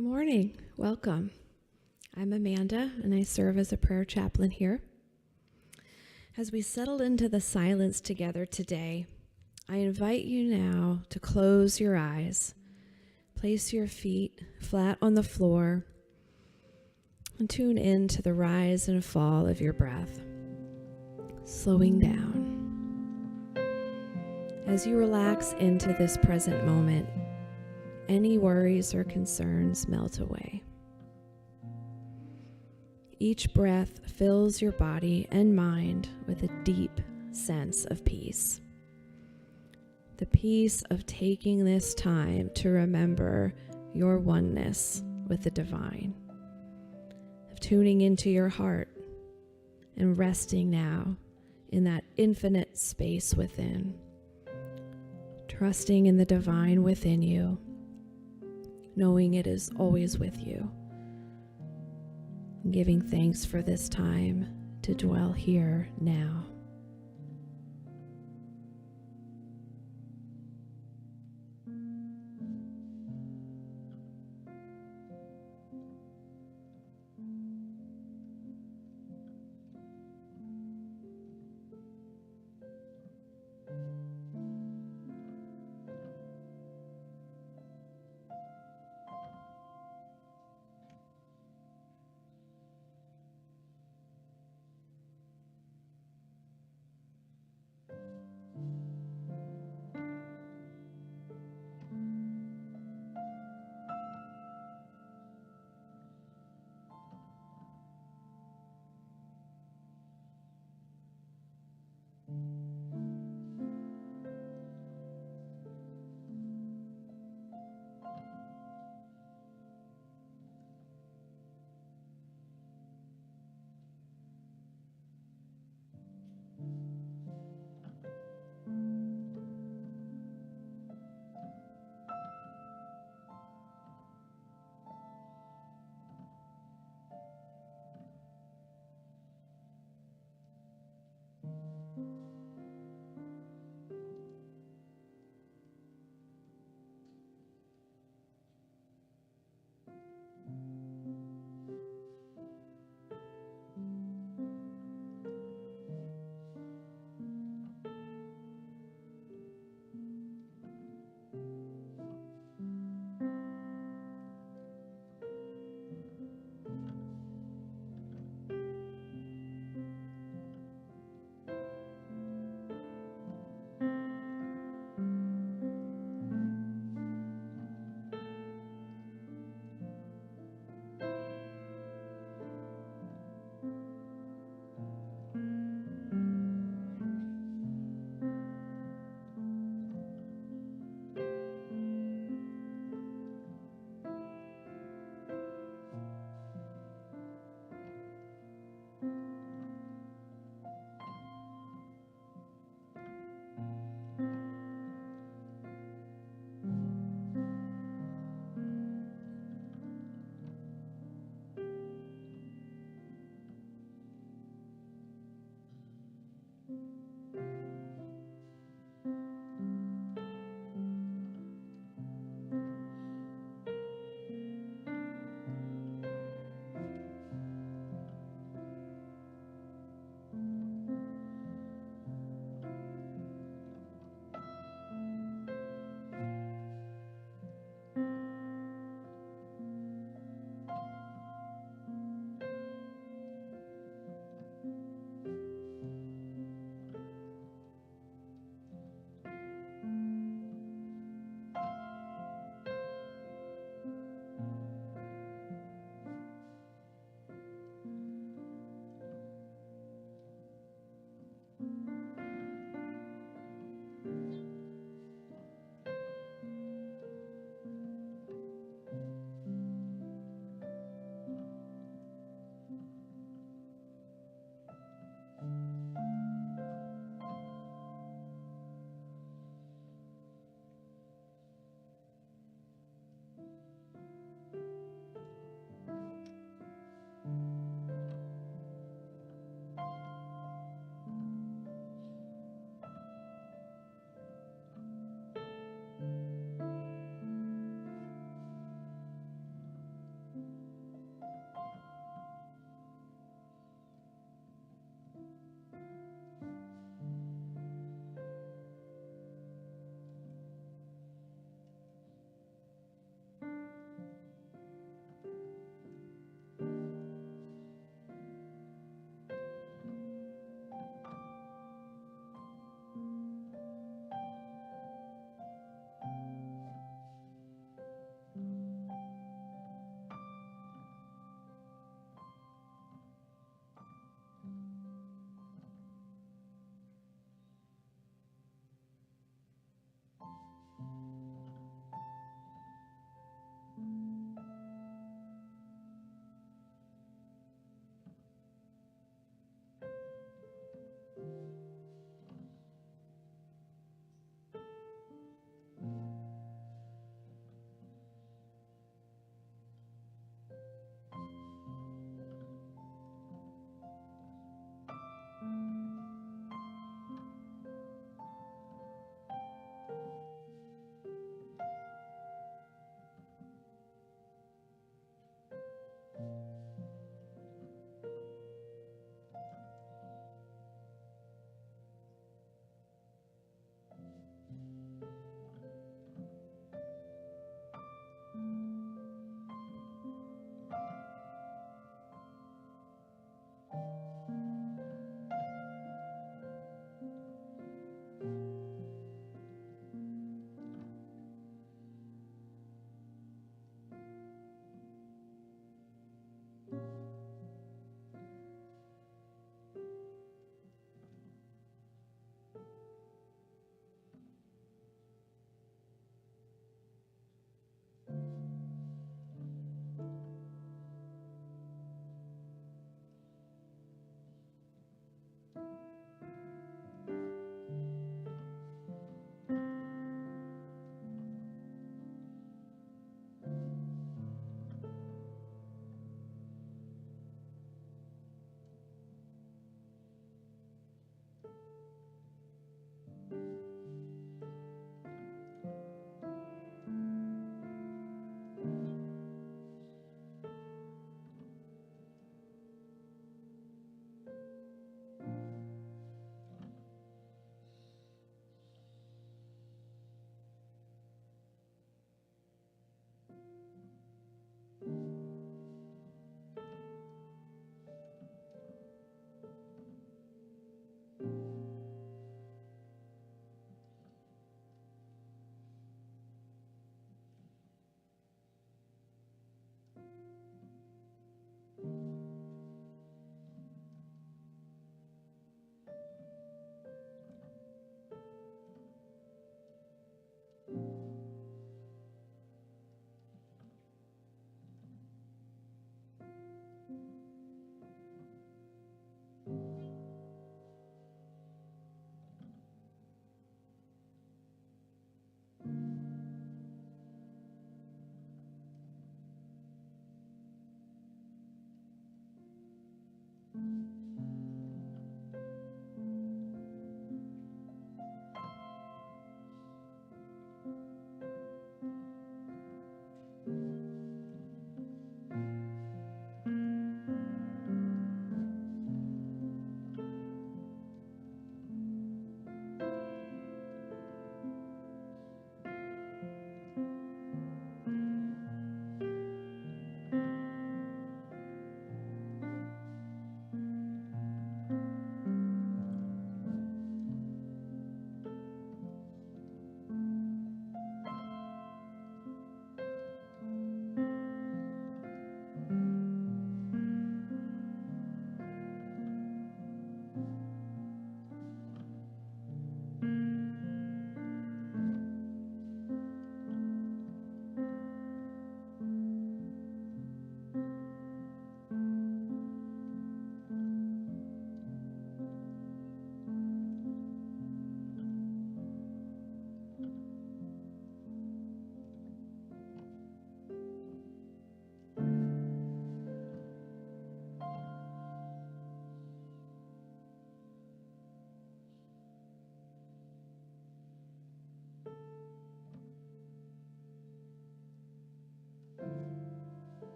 Good morning. Welcome. I'm Amanda, and I serve as a prayer chaplain here. As we settle into the silence together today, I invite you now to close your eyes, place your feet flat on the floor, and tune in to the rise and fall of your breath, slowing down. As you relax into this present moment, any worries or concerns melt away. Each breath fills your body and mind with a deep sense of peace. The peace of taking this time to remember your oneness with the divine, of tuning into your heart and resting now in that infinite space within, trusting in the divine within you, knowing it is always with you, and giving thanks for this time to dwell here now.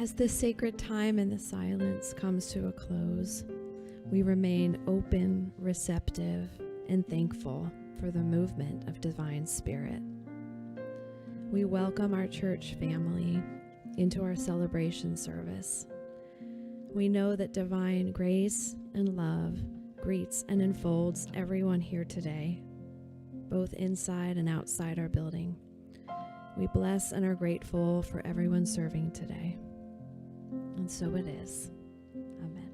As this sacred time in the silence comes to a close, we remain open, receptive, and thankful for the movement of Divine Spirit. We welcome our church family into our celebration service. We know that divine grace and love greets and enfolds everyone here today, both inside and outside our building. We bless and are grateful for everyone serving today. And so it is. Amen.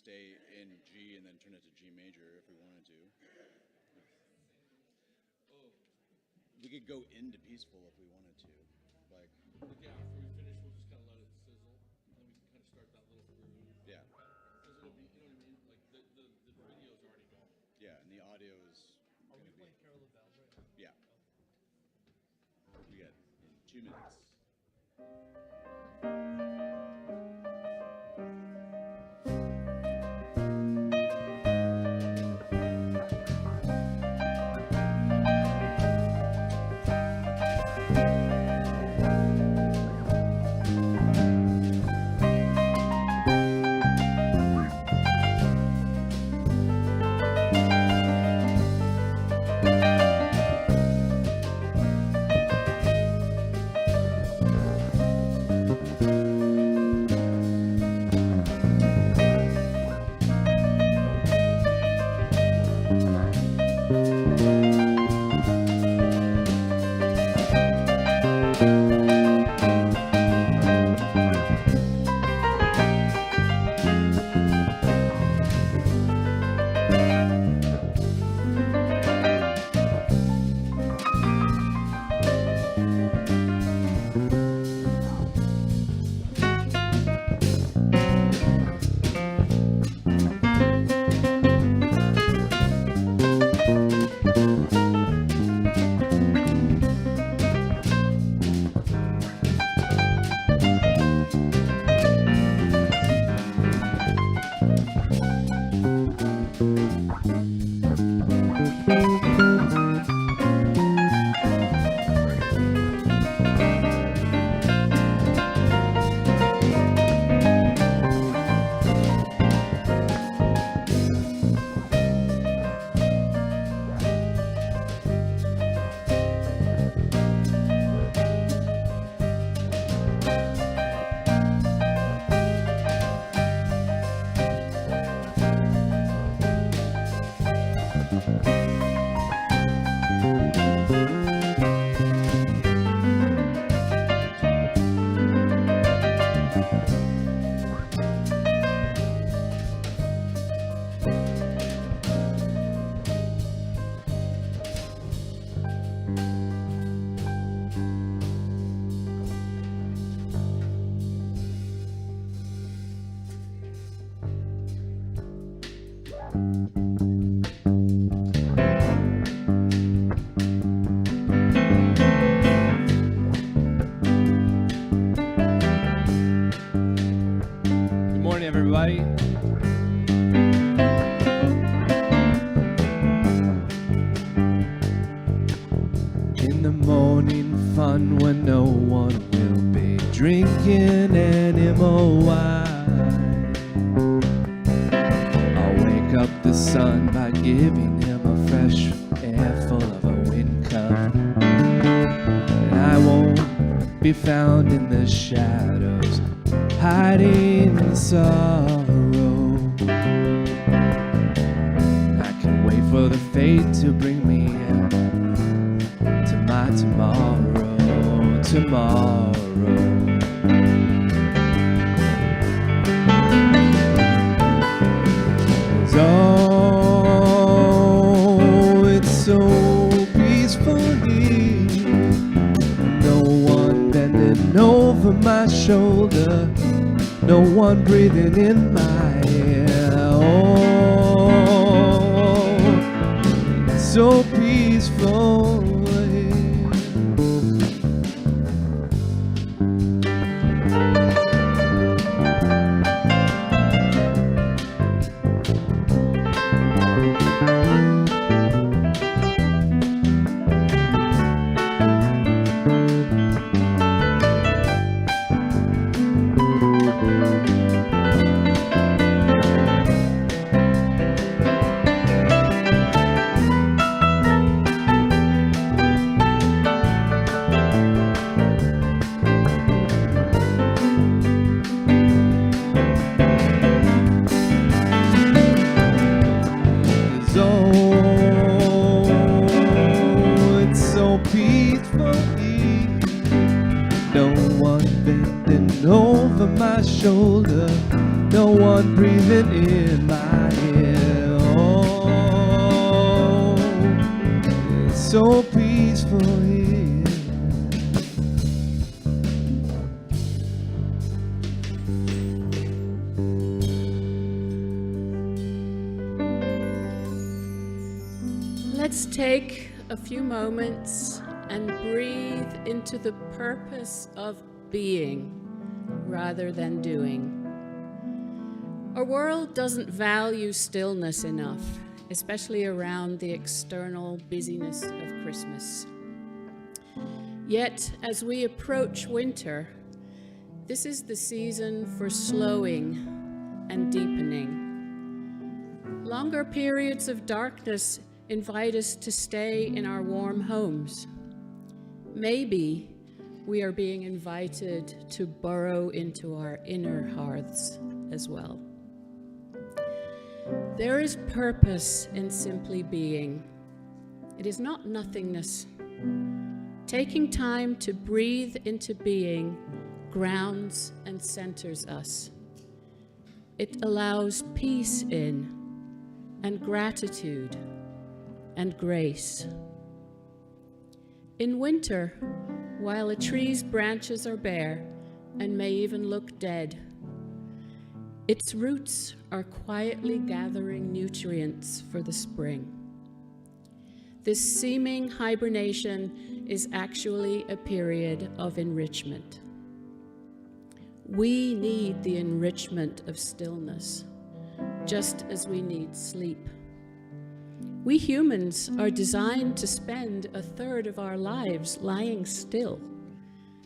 stay in G and then turn it to G major if we wanted to. We could go into peaceful if we wanted to. Like, yeah, after we finish, we'll just kind of let it sizzle, and then we can kind of start that little groove. Yeah. Because it'll be, you know what I mean? Like, the video's already going. Yeah, and the audio is. Are we playing Carol of Bells right now? Yeah. We got 2 minutes. Everybody. In the morning fun when no one will be drinking any more wine. I'll wake up the sun by giving him a fresh air full of a wind cup. And I won't be found in the shadows, hiding in sorrow. I can wait for the fate to bring me in to my tomorrow, tomorrow. Oh, it's so peaceful here. No one bending over my shoulder, no one breathing in my ear. Oh, it's so peaceful here. Over my shoulder, no one breathing in peaceful here. Let's take a few moments and breathe into the purpose of being rather than doing. Our world doesn't value stillness enough, especially around the external busyness of Christmas. Yet, as we approach winter, this is the season for slowing and deepening. Longer periods of darkness invite us to stay in our warm homes. Maybe we are being invited to burrow into our inner hearths as well. There is purpose in simply being. It is not nothingness. Taking time to breathe into being grounds and centers us. It allows peace in, and gratitude, and grace. In winter, while a tree's branches are bare and may even look dead, its roots are quietly gathering nutrients for the spring. This seeming hibernation is actually a period of enrichment. We need the enrichment of stillness, just as we need sleep. We humans are designed to spend a third of our lives lying still.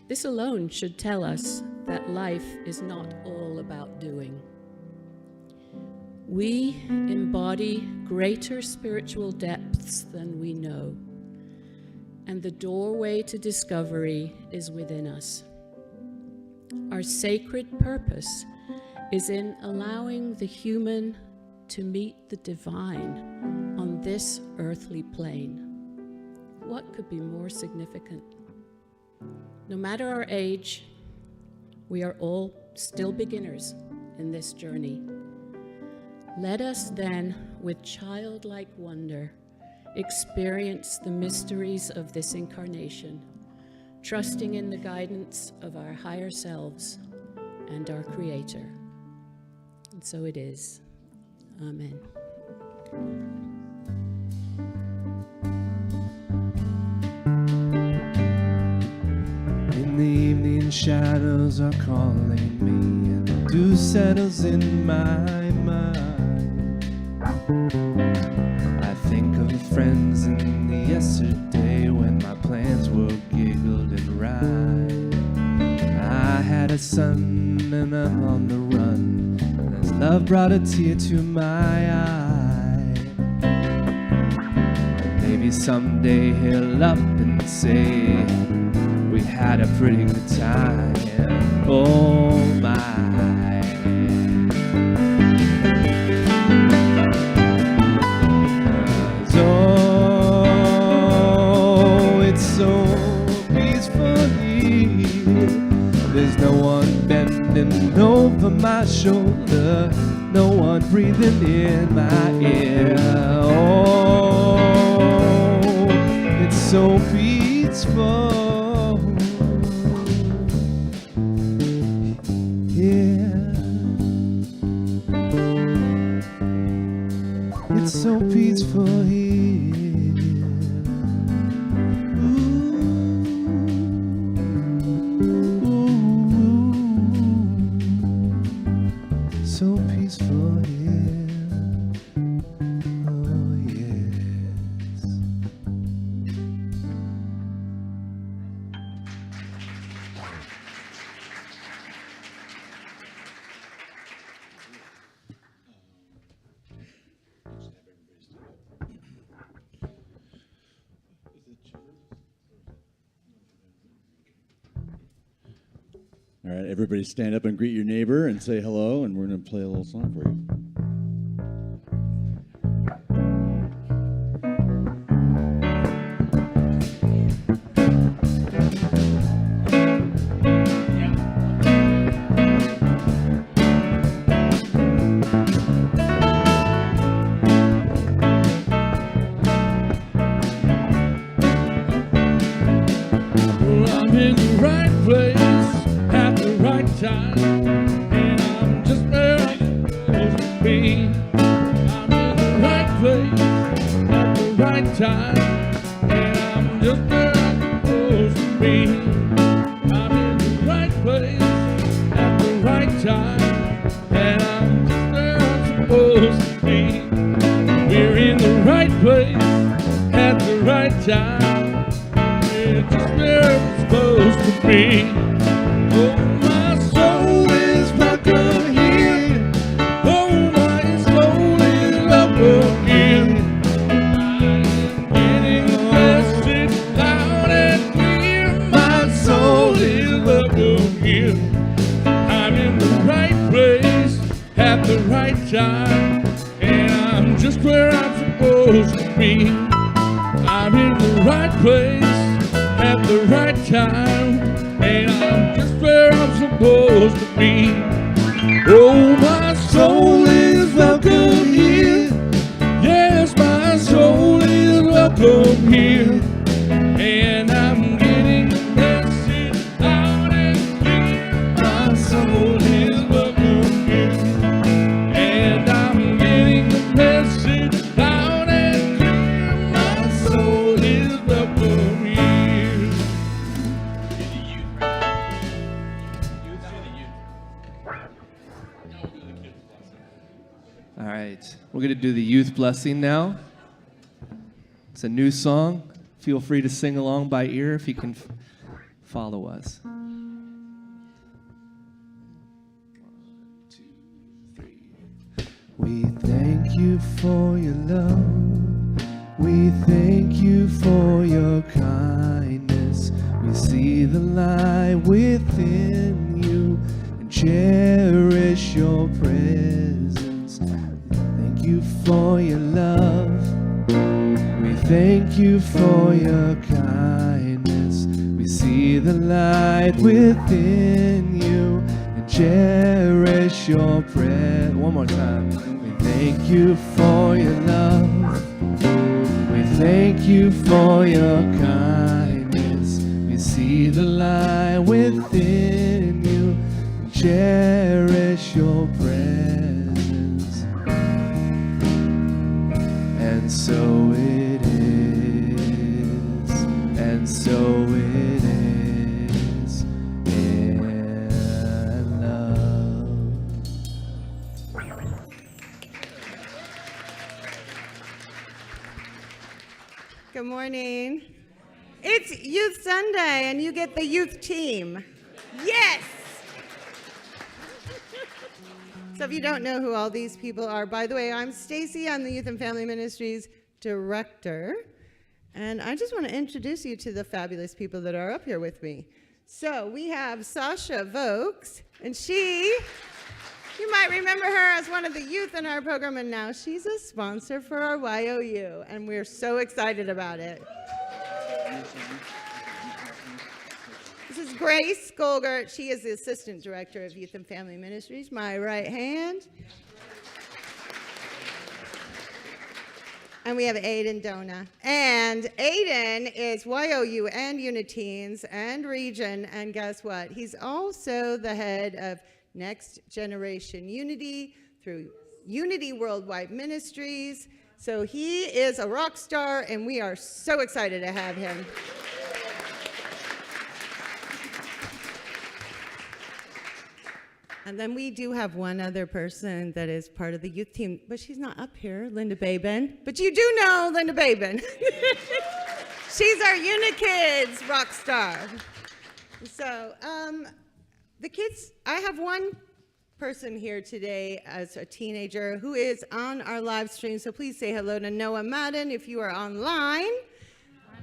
This alone should tell us that life is not all about doing. We embody greater spiritual depths than we know, and the doorway to discovery is within us. Our sacred purpose is in allowing the human to meet the divine on this earthly plane. What could be more significant? No matter our age, we are all still beginners in this journey. Let us then, with childlike wonder, experience the mysteries of this incarnation, trusting in the guidance of our higher selves and our Creator. And so it is. Amen. In the evening, shadows are calling me, and the dew settles in my mind. I think of the friends in the yesterday when my plans were giggled and right. I had a son and I'm on the run, and as love brought a tear to my eye. And maybe someday he'll up and say, we had a pretty good time. Oh my. Oh, it's so peaceful here. There's no one bending over my shoulder, no one breathing in my ear. Oh, it's so peaceful. It's so peaceful here. Ooh, so peaceful here. Oh yes. All right, everybody stand up and greet your neighbor and say hello, and we're going to play a little song for you. I'm in the right place at the right time, and I'm just where I'm supposed to be. I'm in the right place at the right time, and I'm just where I'm supposed to be. We're in the right place at the right time, we're just where I'm supposed to be. Oh, my soul is welcome here. Oh, my soul is welcome here. I'm getting the message loud and clear. My soul is welcome here. I'm in the right place at the right time, and I'm just where I'm supposed to be. I'm in the right place at the right time, and I'm just where I'm supposed to be. Oh, my soul is welcome here. Yes, my soul is welcome here, and I'm getting the message loud and clear. My soul is welcome here, and I'm getting the message loud and clear. My soul is welcome here. All right, we're going to do the youth blessing now. It's a new song. Feel free to sing along by ear if you can follow us. 1, 2, 3. We thank you for your love. We thank you for your kindness. We see the light within you and cherish your presence. Thank you for your love. We thank you for your kindness. We see the light within you and cherish your presence. One more time. We thank you for your love. We thank you for your kindness. We see the light within you and cherish your presence. And so it is, and so it is in love. Good morning. It's Youth Sunday, and you get the youth team. Yes! So if you don't know who all these people are, by the way, I'm Stacy. I'm the Youth and Family Ministries Director. And I just want to introduce you to the fabulous people that are up here with me. So we have Sasha Vokes, and you might remember her as one of the youth in our program, and now she's a sponsor for our YOU, and we're so excited about it. This is Grace Golgert. She is the Assistant Director of Youth and Family Ministries, my right hand. And we have Aiden Dona. And Aiden is YOU and Uniteens and Region, and guess what? He's also the head of Next Generation Unity through Unity Worldwide Ministries. So he is a rock star, and we are so excited to have him. And then we do have one other person that is part of the youth team, but she's not up here, Linda Babin. But you do know Linda Babin. She's our Unikids rock star. So the kids, I have one person here today as a teenager who is on our live stream, so please say hello to Noah Madden if you are online.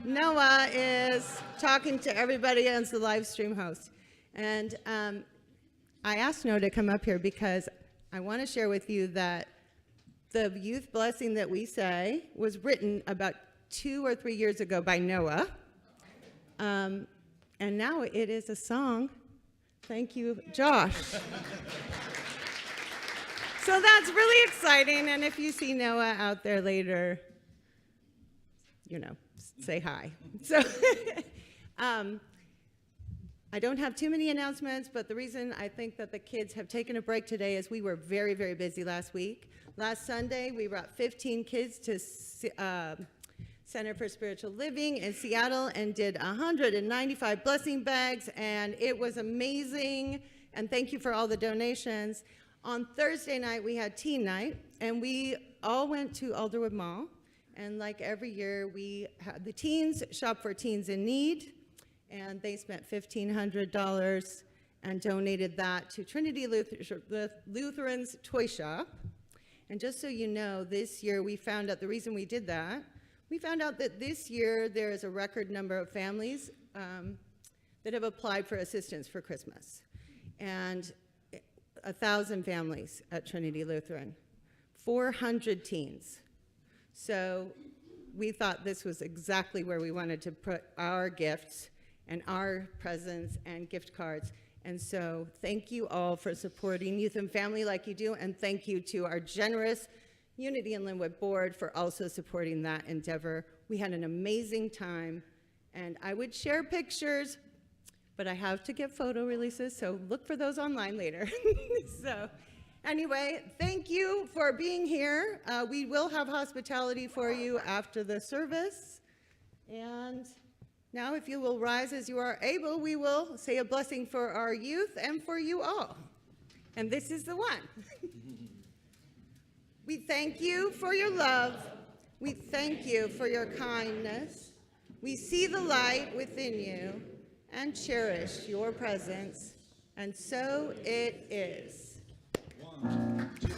Noah is talking to everybody as the live stream host. And I asked Noah to come up here because I want to share with you that the youth blessing that we say was written about 2 or 3 years ago by Noah. And now it is a song. Thank you, Josh. So that's really exciting. And if you see Noah out there later, say hi. So I don't have too many announcements, but the reason I think that the kids have taken a break today is we were very, very busy last week. Last Sunday, we brought 15 kids to Center for Spiritual Living in Seattle and did 195 blessing bags, and it was amazing. And thank you for all the donations. On Thursday night, we had teen night, and we all went to Alderwood Mall. And like every year, we had the teens shop for teens in need, and they spent $1,500 and donated that to Trinity Lutheran's Toy Shop. And just so you know, this year we found out the reason we did that. We found out that this year there is a record number of families that have applied for assistance for Christmas. And 1,000 families at Trinity Lutheran, 400 teens. So we thought this was exactly where we wanted to put our gifts and our presents and gift cards. And so thank you all for supporting youth and family like you do, and thank you to our generous Unity in Lynnwood board for also supporting that endeavor. We had an amazing time, and I would share pictures, but I have to get photo releases, so look for those online later. So anyway, thank you for being here. We will have hospitality for you after the service. And now if you will rise as you are able, we will say a blessing for our youth and for you all. And this is the one. We thank you for your love. We thank you for your kindness. We see the light within you and cherish your presence. And so it is. 1, 2.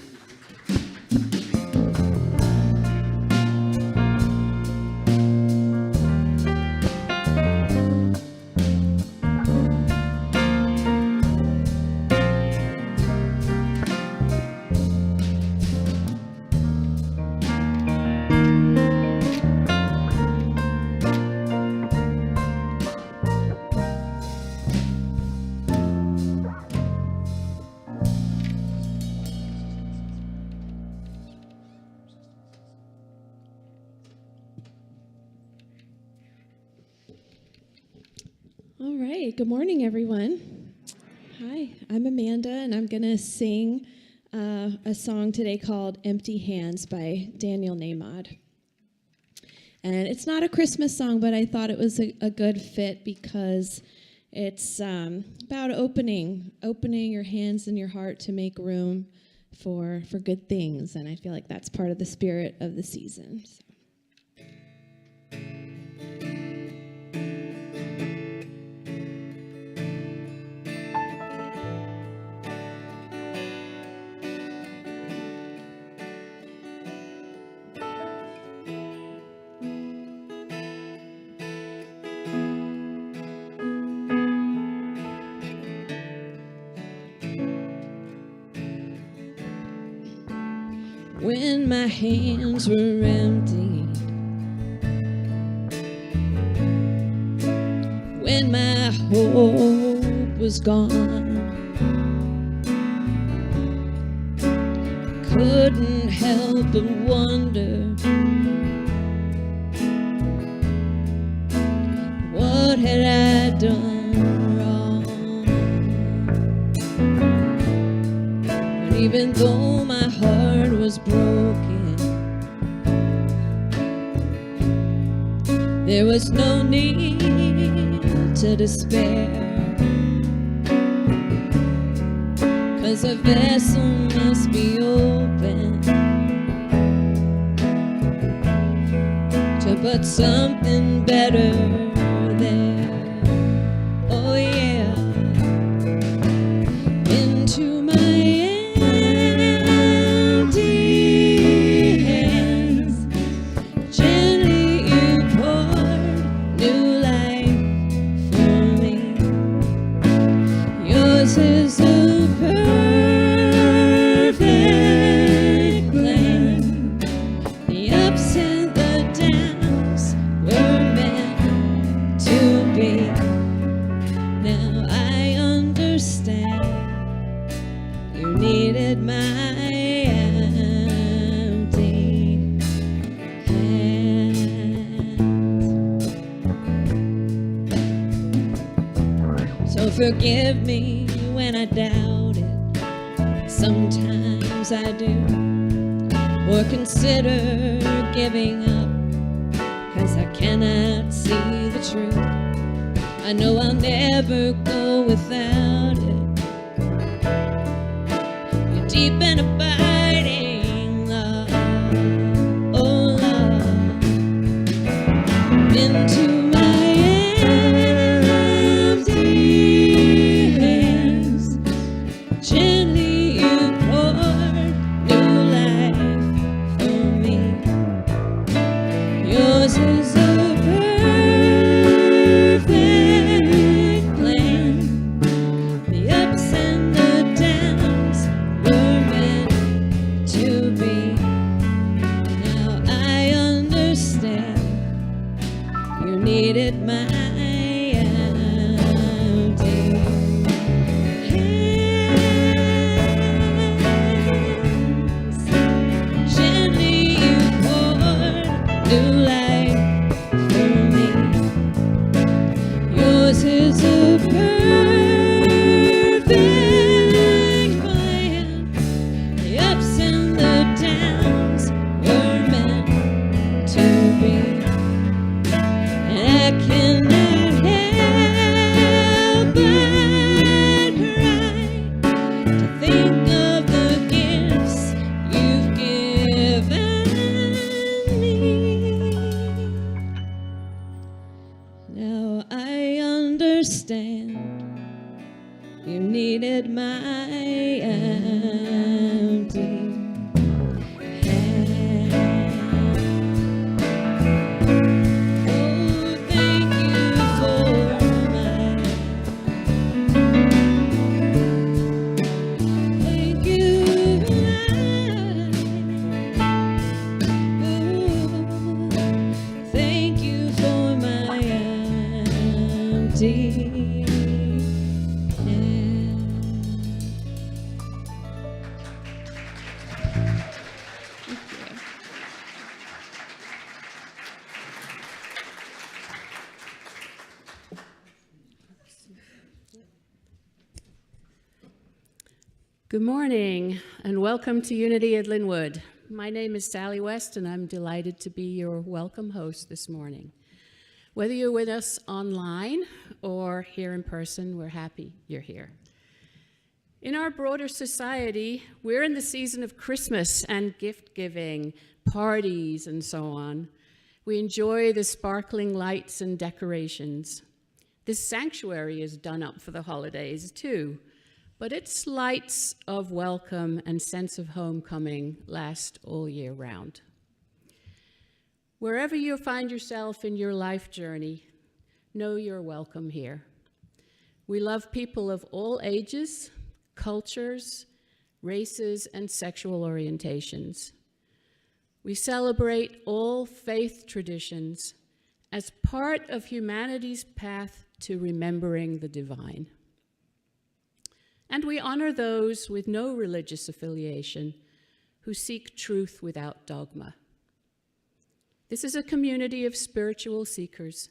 All right, good morning, everyone. Hi, I'm Amanda, and I'm going to sing a song today called Empty Hands by Daniel Nachman. And it's not a Christmas song, but I thought it was a good fit because it's about opening your hands and your heart to make room for good things. And I feel like that's part of the spirit of the season. So. When my hands were empty, when my hope was gone, couldn't help but wonder what had I done wrong. But even though my heart was broken, there was no need to despair, 'cause a vessel must be open to put something better there. Oh yeah, into my forgive me when I doubt it. Sometimes I do. or consider giving up, 'cause I cannot see the truth. I know I'll never go without it. You're deep and abiding love, oh love, into my empty hands. Gently you poured new life for me. Yours is a perfect plan. The ups and the downs were meant to be. Now I understand you needed my empty hands. Gently you poured new life for me. Yours is a perfect plan. The ups and the downs were meant to be. And I cannot help but cry to think of the gifts you've given me. Now I understand you needed my empty hand. Oh, thank you for my, thank you thank you for my empty hand. Good morning and welcome to Unity at Lynnwood. My name is Sally West and I'm delighted to be your welcome host this morning. Whether you're with us online or here in person, we're happy you're here. In our broader society, we're in the season of Christmas and gift giving, parties, and so on. We enjoy the sparkling lights and decorations. This sanctuary is done up for the holidays too, but its lights of welcome and sense of homecoming last all year round. Wherever you find yourself in your life journey, know you're welcome here. We love people of all ages, cultures, races, and sexual orientations. We celebrate all faith traditions as part of humanity's path to remembering the divine. And we honor those with no religious affiliation who seek truth without dogma. This is a community of spiritual seekers,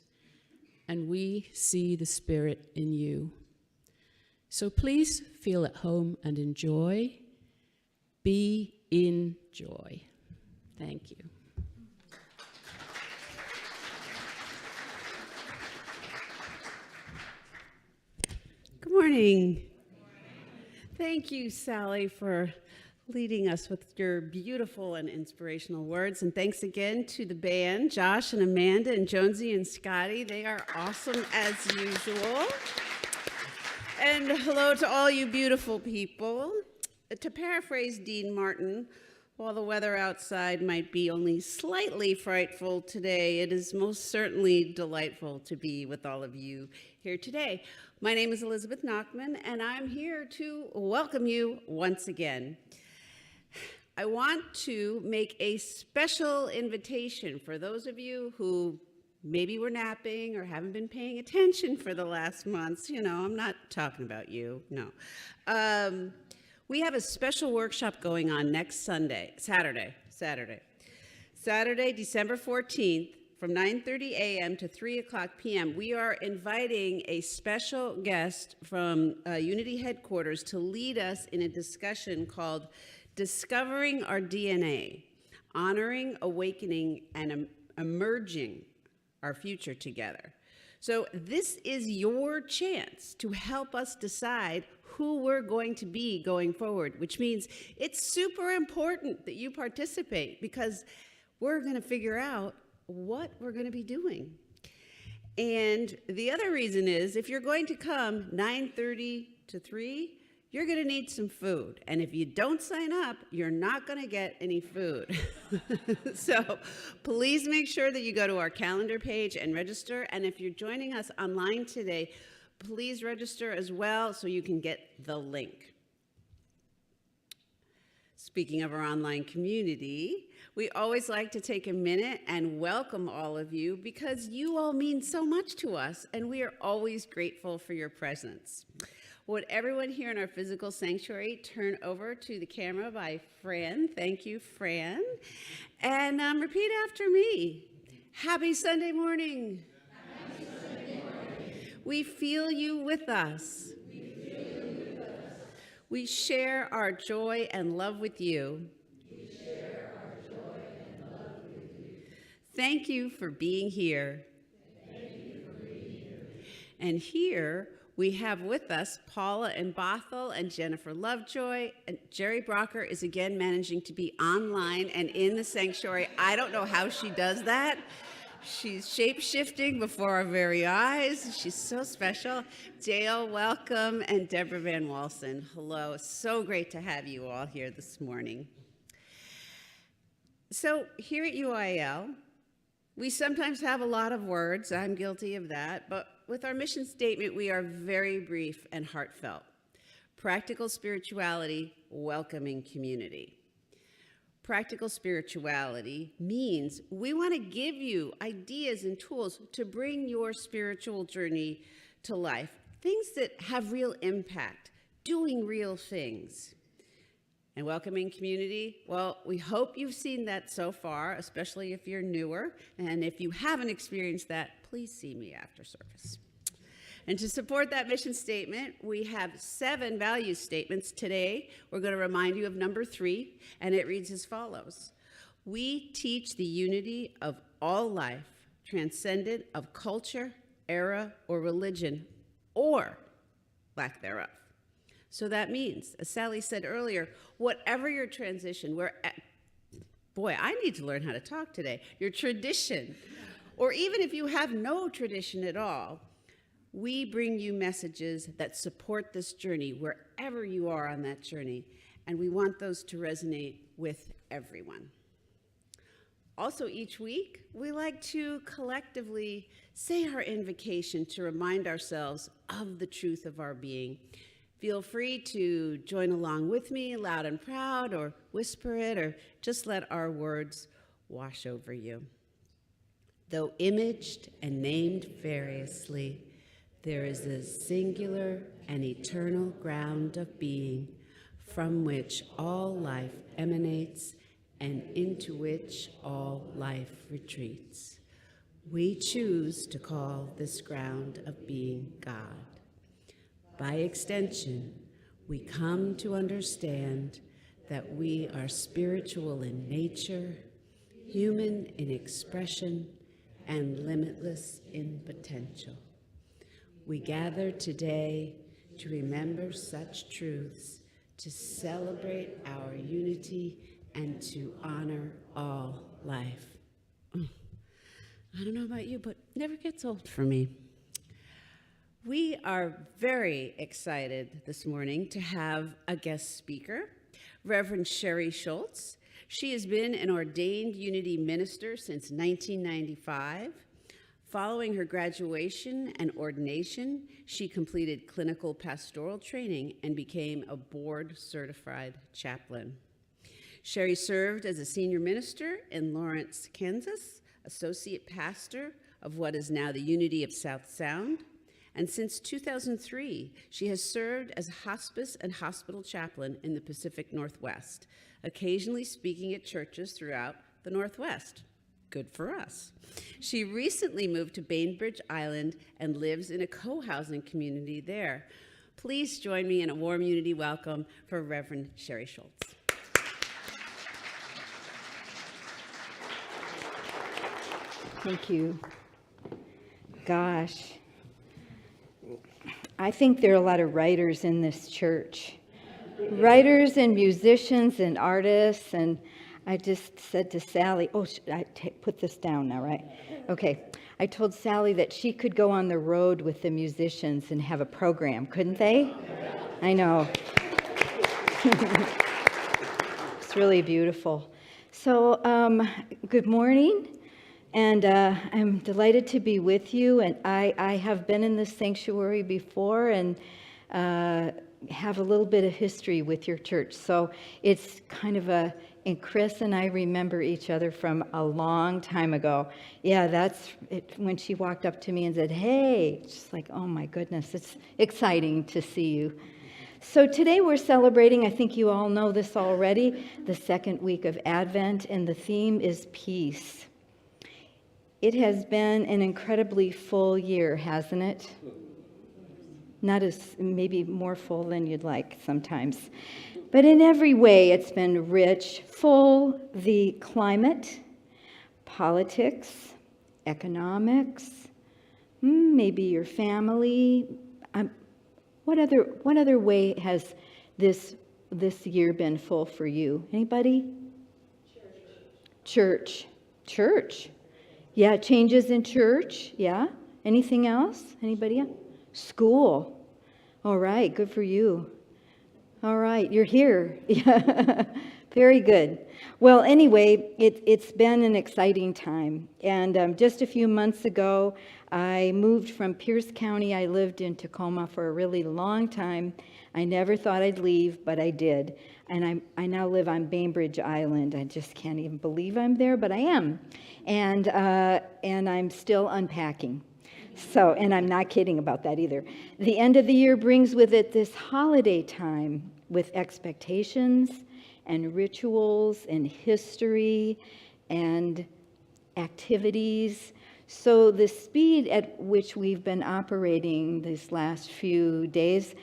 and we see the Spirit in you. So please feel at home and enjoy. Be in joy. Thank you. Good morning. Thank you, Sally, for leading us with your beautiful and inspirational words. And thanks again to the band, Josh and Amanda and Jonesy and Scotty. They are awesome as usual. And hello to all you beautiful people. To paraphrase Dean Martin, while the weather outside might be only slightly frightful today, it is most certainly delightful to be with all of you here today. My name is Elizabeth Nachman, and I'm here to welcome you once again. I want to make a special invitation for those of you who maybe were napping or haven't been paying attention for the last months. You know, I'm not talking about you, no. We have a special workshop going on next Saturday, December 14th, from 9:30 a.m. to 3 o'clock p.m. We are inviting a special guest from Unity headquarters to lead us in a discussion called Discovering Our DNA. honoring, awakening, and emerging our future together. So this is your chance to help us decide who we're going to be going forward, which means it's super important that you participate because we're going to figure out what we're going to be doing. And the other reason is if you're going to come 9:30 to 3, you're going to need some food. And if you don't sign up, you're not going to get any food. So please make sure that you go to our calendar page and register. And if you're joining us online today, please register as well so you can get the link. Speaking of our online community, we always like to take a minute and welcome all of you because you all mean so much to us and we are always grateful for your presence. Would everyone here in our physical sanctuary turn over to the camera by Fran? Thank you, Fran. And repeat after me. Happy Sunday morning. Happy Sunday morning. We feel you with us. We share our joy and love with you. Thank you for being here. And here we have with us Paula and Bothell and Jennifer Lovejoy. And Jerry Brocker is again managing to be online and in the sanctuary. I don't know how she does that. She's shape-shifting before our very eyes. She's so special. Dale, welcome, and Deborah Van Walsen, hello. So great to have you all here this morning. So here at UIL, we sometimes have a lot of words. I'm guilty of that. But with our mission statement, we are very brief and heartfelt. Practical spirituality, welcoming community. Practical spirituality means we want to give you ideas and tools to bring your spiritual journey to life. Things that have real impact, doing real things. And welcoming community, well, we hope you've seen that so far, especially if you're newer. And if you haven't experienced that, please see me after service. And to support that mission statement, we have 7 value statements. Today, we're going to remind you of number 3, and it reads as follows. We teach the unity of all life, transcendent of culture, era, or religion, or lack thereof. So that means, as Sally said earlier, whatever your transition, boy, I need to learn how to talk today, your tradition, or even if you have no tradition at all, we bring you messages that support this journey wherever you are on that journey, and we want those to resonate with everyone. Also, each week, we like to collectively say our invocation to remind ourselves of the truth of our being. Feel free to join along with me, loud and proud, or whisper it, or just let our words wash over you. Though imaged and named variously, there is a singular and eternal ground of being from which all life emanates and into which all life retreats. We choose to call this ground of being God. By extension, we come to understand that we are spiritual in nature, human in expression, and limitless in potential. We gather today to remember such truths, to celebrate our unity, and to honor all life. I don't know about you, but never gets old for me. We are very excited this morning to have a guest speaker, Reverend Sherry Shultz. She has been an ordained Unity minister since 1995. Following her graduation and ordination, she completed clinical pastoral training and became a board-certified chaplain. Sherry served as a senior minister in Lawrence, Kansas, associate pastor of what is now the Unity of South Sound, and since 2003, she has served as hospice and hospital chaplain in the Pacific Northwest, occasionally speaking at churches throughout the Northwest. Good for us. She recently moved to Bainbridge Island and lives in a co-housing community there. Please join me in a warm Unity welcome for Reverend Sherry Shultz. Thank you. Gosh, I think there are a lot of writers in this church. Writers and musicians and artists, and I just said to Sally, put this down now, right? Okay. I told Sally that she could go on the road with the musicians and have a program, couldn't they? I know. It's really beautiful. So, good morning. And I'm delighted to be with you. And I have been in this sanctuary before and have a little bit of history with your church. So it's kind of and Chris and I remember each other from a long time ago. Yeah, that's it, when she walked up to me and said, hey, just like, oh my goodness, it's exciting to see you. So today we're celebrating, I think you all know this already, the second week of Advent, and the theme is peace. It has been an incredibly full year, hasn't it? Not as, maybe more full than you'd like sometimes. But in every way, it's been rich, full. The climate, politics, economics, maybe your family. What other way has this year been full for you? Anybody? Church. Yeah, changes in church. Yeah. Anything else? Anybody else? School. All right, good for you. All right, you're here. Yeah, very good. Well, anyway, it's been an exciting time. And just a few months ago, I moved from Pierce County. I lived in Tacoma for a really long time. I never thought I'd leave, but I did. And I now live on Bainbridge Island. I just can't even believe I'm there, but I am. And I'm still unpacking. So, and I'm not kidding about that either. The end of the year brings with it this holiday time with expectations and rituals and history and activities. So the speed at which we've been operating these last few days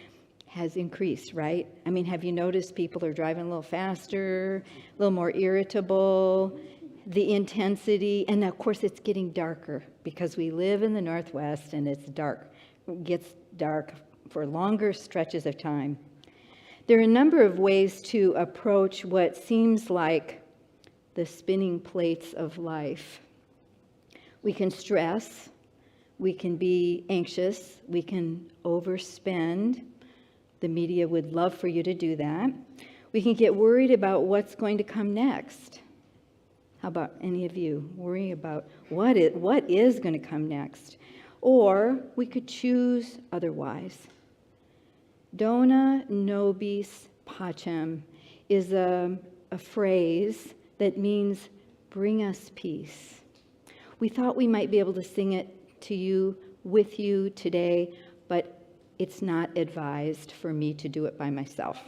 has increased, right? I mean, have you noticed people are driving a little faster, a little more irritable, the intensity, and of course it's getting darker because we live in the Northwest and it's dark. It gets dark for longer stretches of time. There are a number of ways to approach what seems like the spinning plates of life. We can stress, we can be anxious, we can overspend. The media would love for you to do that. We can get worried about what's going to come next. How about any of you worrying about what is going to come next? Or we could choose otherwise. Dona Novis Pacem is a phrase that means bring us peace. We thought we might be able to sing it to you, with you today, but it's not advised for me to do it by myself.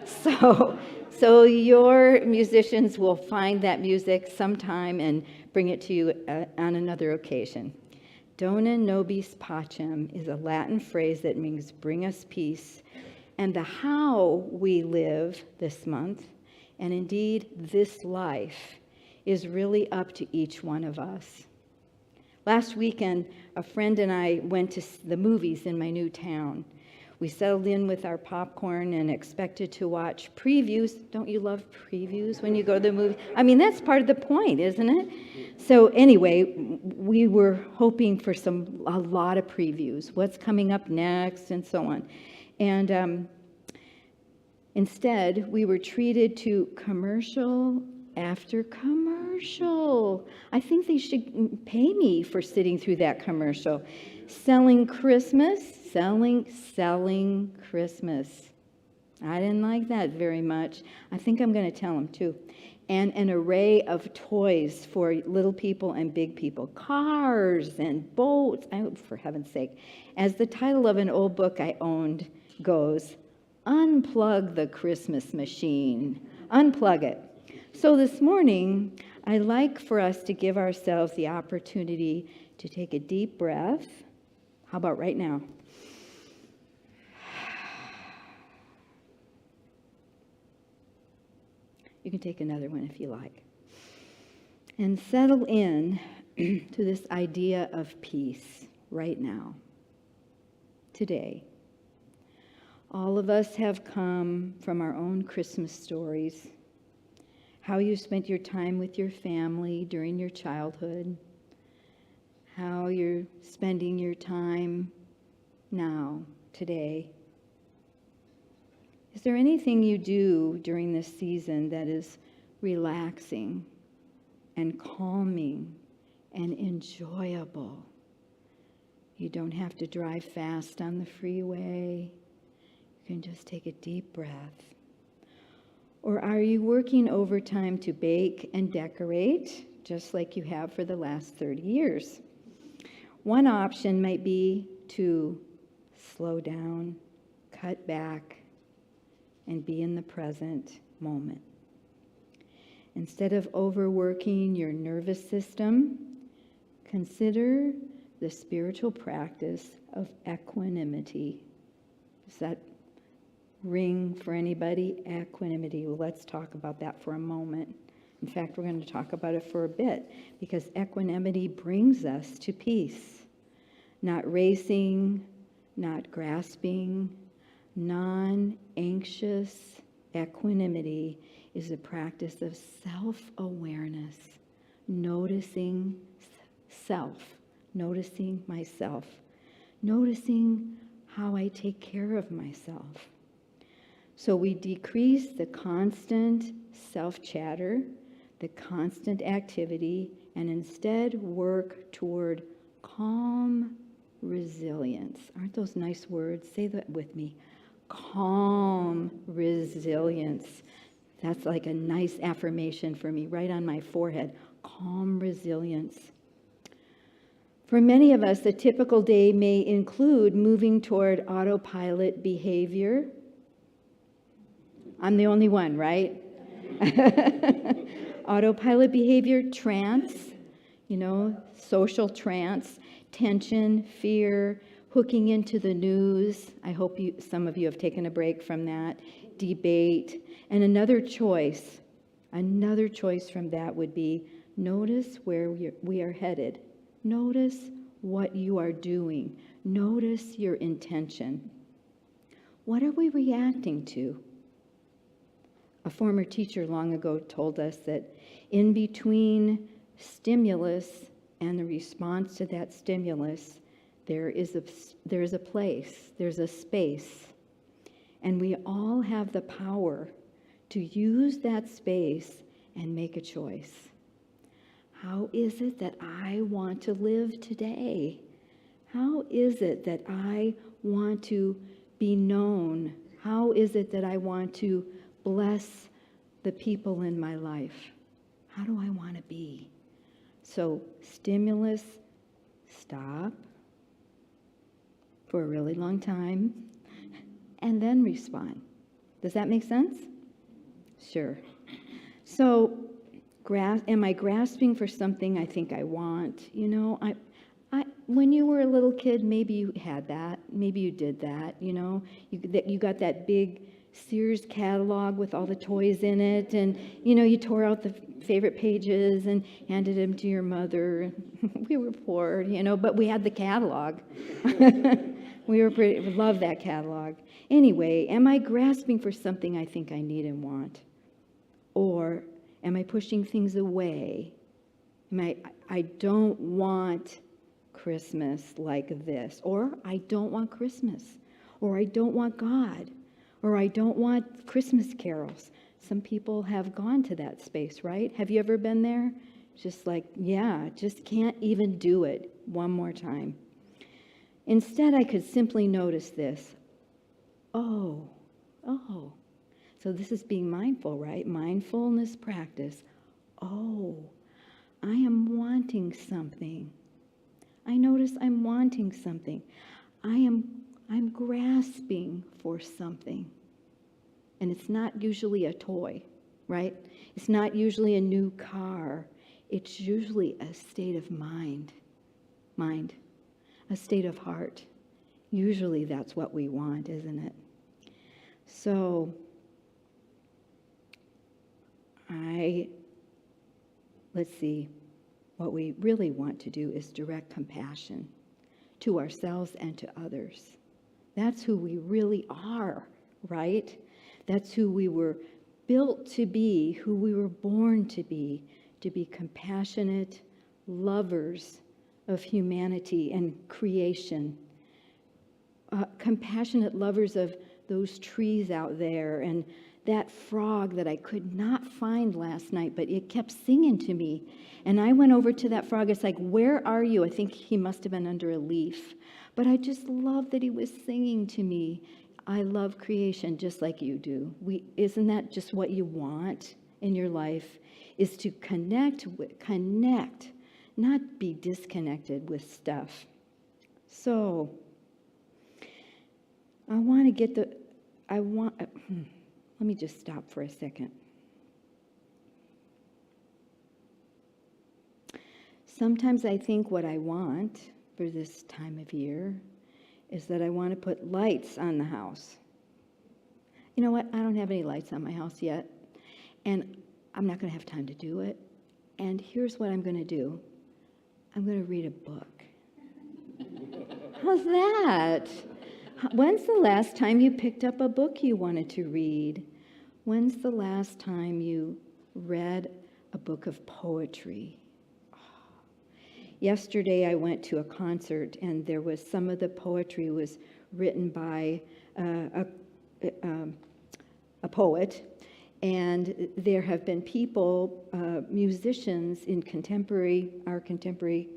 So your musicians will find that music sometime and bring it to you on another occasion. Dona Nobis Pacem is a Latin phrase that means bring us peace. And the how we live this month, and indeed this life, is really up to each one of us. Last weekend, a friend and I went to the movies in my new town. We settled in with our popcorn and expected to watch previews. Don't you love previews when you go to the movie? I mean, that's part of the point, isn't it? So anyway, we were hoping for a lot of previews, what's coming up next and so on. And instead, we were treated to commercial after commercial. I think they should pay me for sitting through that commercial. Selling Christmas. I didn't like that very much. I think I'm going to tell them too. And an array of toys for little people and big people. Cars and boats. For heaven's sake. As the title of an old book I owned goes, unplug the Christmas machine. Unplug it. So this morning, I'd like for us to give ourselves the opportunity to take a deep breath. How about right now? You can take another one if you like. And settle in to this idea of peace right now, today. All of us have come from our own Christmas stories, how you spent your time with your family during your childhood, how you're spending your time now, today. Is there anything you do during this season that is relaxing and calming and enjoyable? You don't have to drive fast on the freeway. You can just take a deep breath. Or are you working overtime to bake and decorate, just like you have for the last 30 years? One option might be to slow down, cut back, and be in the present moment. Instead of overworking your nervous system, consider the spiritual practice of equanimity. Does that ring for anybody? Equanimity. Well, let's talk about that for a moment. In fact, we're going to talk about it for a bit, because equanimity brings us to peace. Not racing, not grasping, non-anxious equanimity is a practice of self-awareness, noticing self, noticing myself, noticing how I take care of myself. So we decrease the constant self-chatter, the constant activity, and instead work toward calm resilience. Aren't those nice words? Say that with me. Calm resilience. That's like a nice affirmation for me, right on my forehead. Calm resilience. For many of us, a typical day may include moving toward autopilot behavior. I'm the only one, right? Autopilot behavior, trance, social trance, tension, fear, hooking into the news. I hope some of you have taken a break from that. Debate. And another choice from that would be notice where we are headed. Notice what you are doing. Notice your intention. What are we reacting to? A former teacher long ago told us that in between stimulus and the response to that stimulus, there is a place, there's a space. And we all have the power to use that space and make a choice. How is it that I want to live today? How is it that I want to be known? How is it that I want to bless the people in my life? How do I want to be? So stimulus, stop for a really long time, and then respond. Does that make sense? Sure. So am I grasping for something I think I want? When you were a little kid, maybe you had that. Maybe you did that, You got that big Sears catalog with all the toys in it, and, you tore out the favorite pages and handed them to your mother. We were poor, but we had the catalog. We loved that catalog. Anyway, am I grasping for something I think I need and want? Or am I pushing things away? I don't want Christmas like this, or I don't want Christmas, or I don't want God, or I don't want Christmas carols. Some people have gone to that space, right? Have you ever been there? Just like, just can't even do it one more time. Instead, I could simply notice this. Oh. So this is being mindful, right? Mindfulness practice. Oh, I am wanting something. I notice I'm wanting something. I'm grasping for something. And it's not usually a toy, right? It's not usually a new car. It's usually a state of mind, a state of heart. Usually that's what we want, isn't it? So let's see. What we really want to do is direct compassion to ourselves and to others. That's who we really are, right? That's who we were built to be, who we were born to be compassionate lovers of humanity and creation, compassionate lovers of those trees out there and that frog that I could not find last night, but it kept singing to me. And I went over to that frog. It's like, where are you? I think he must have been under a leaf. But I just love that he was singing to me. I love creation just like you do. Isn't that just what you want in your life? Is to connect, not be disconnected with stuff. So, let me just stop for a second. Sometimes I think what I want for this time of year is that I want to put lights on the house. You know what? I don't have any lights on my house yet, and I'm not going to have time to do it. And here's what I'm going to do. I'm going to read a book. How's that? When's the last time you picked up a book you wanted to read? When's the last time you read a book of poetry? Yesterday I went to a concert, and there was some of the poetry was written by a poet, and there have been people, musicians in our contemporary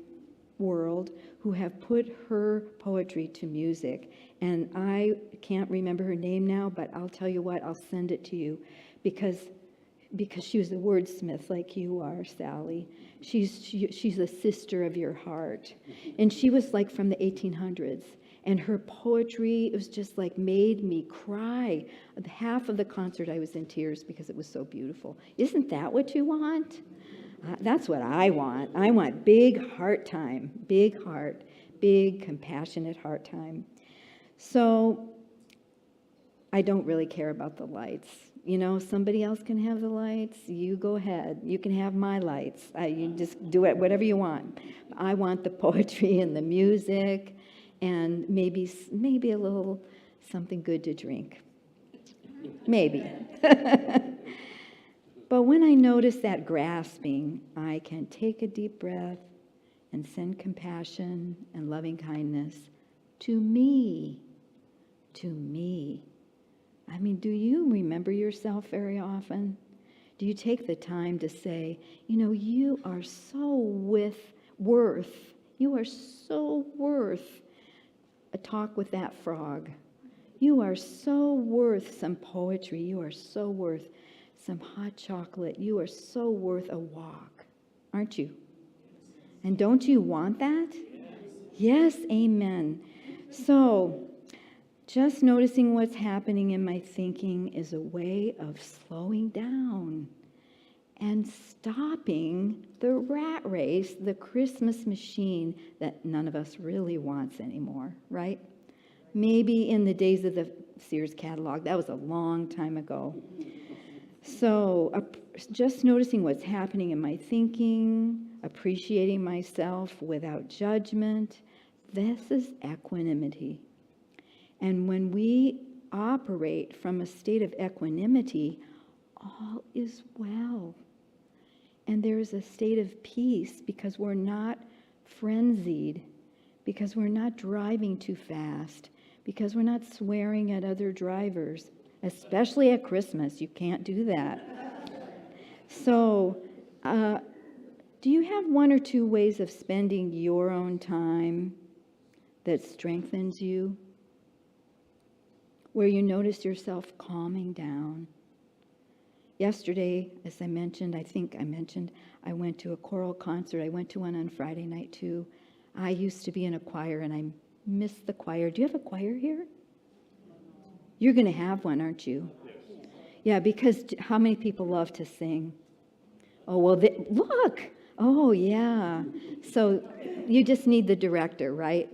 world, who have put her poetry to music. And I can't remember her name now, but I'll tell you what, I'll send it to you, because she was a wordsmith like you are, Sally. She's a sister of your heart. And she was like from the 1800s. And her poetry, it was just like made me cry. Half of the concert I was in tears because it was so beautiful. Isn't that what you want? That's what I want. I want big heart time, big heart, big compassionate heart time. So I don't really care about the lights. You know, somebody else can have the lights. You go ahead. You can have my lights. You just do it, whatever you want. I want the poetry and the music, and maybe a little something good to drink. Maybe. But when I notice that grasping, I can take a deep breath and send compassion and loving kindness to me. To me. I mean, do you remember yourself very often? Do you take the time to say, you know, you are so worth a talk with that frog. You are so worth some poetry. You are so worth some hot chocolate. You are so worth a walk, aren't you? And don't you want that? Yes, amen. So, just noticing what's happening in my thinking is a way of slowing down and stopping the rat race, the Christmas machine that none of us really wants anymore, right? Maybe in the days of the Sears catalog. That was a long time ago. So just noticing what's happening in my thinking, appreciating myself without judgment, this is equanimity. And when we operate from a state of equanimity, all is well. And there is a state of peace because we're not frenzied, because we're not driving too fast, because we're not swearing at other drivers, especially at Christmas. You can't do that. So, do you have one or two ways of spending your own time that strengthens you? Where you notice yourself calming down? Yesterday, as I mentioned, I went to a choral concert. I went to one on Friday night too. I used to be in a choir and I missed the choir. Do you have a choir here? You're going to have one, aren't you? Yeah, because how many people love to sing? Oh, well, look. Oh, yeah. So you just need the director, right?